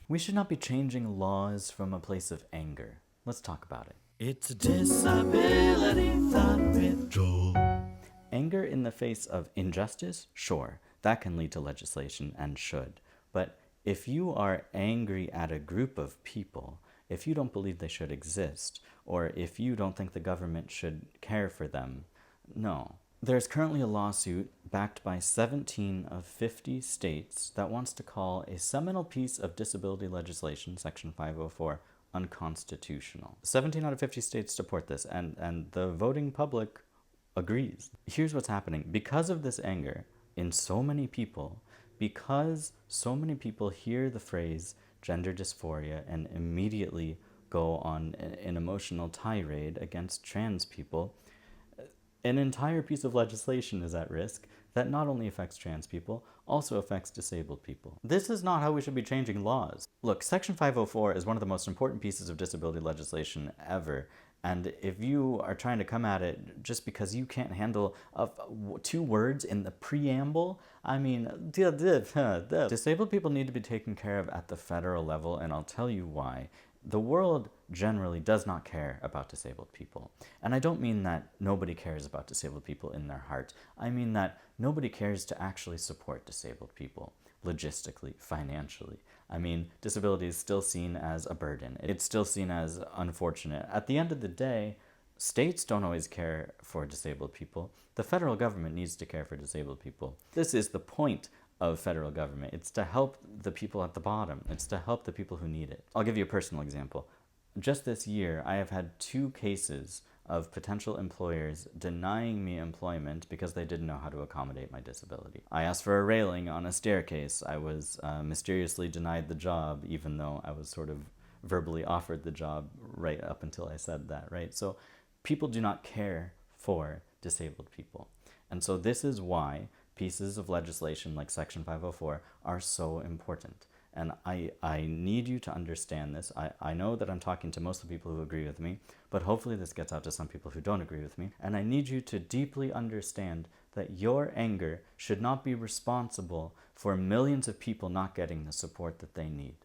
We should not be changing laws from a place of anger. Let's talk about it. It's a disability thought with Joel. Anger in the face of injustice, sure, that can lead to legislation and should. But if you are angry at a group of people, if you don't believe they should exist, or if you don't think the government should care for them, no. There's currently a lawsuit backed by 17 of 50 states that wants to call a seminal piece of disability legislation, Section 504, unconstitutional. 17 out of 50 states support this, and the voting public agrees. Here's what's happening. Because of this anger in so many people, because so many people hear the phrase gender dysphoria and immediately go on an emotional tirade against trans people, an entire piece of legislation is at risk that not only affects trans people, also affects disabled people. This is not how we should be changing laws. Look, Section 504 is one of the most important pieces of disability legislation ever. And if you are trying to come at it just because you can't handle 2 words in the preamble, I mean, disabled people need to be taken care of at the federal level, and I'll tell you why. The world generally does not care about disabled people. And I don't mean that nobody cares about disabled people in their heart. I mean that nobody cares to actually support disabled people, logistically, financially. I mean, disability is still seen as a burden. It's still seen as unfortunate. At the end of the day, states don't always care for disabled people. The federal government needs to care for disabled people. This is the point of federal government. It's to help the people at the bottom. It's to help the people who need it. I'll give you a personal example. Just this year, I have had 2 cases of potential employers denying me employment because they didn't know how to accommodate my disability. I asked for a railing on a staircase. I was mysteriously denied the job, even though I was sort of verbally offered the job right up until I said that, right? So people do not care for disabled people. And so this is why pieces of legislation like Section 504 are so important. And I need you to understand this. I know that I'm talking to most of the people who agree with me, but hopefully this gets out to some people who don't agree with me. And I need you to deeply understand that your anger should not be responsible for millions of people not getting the support that they need.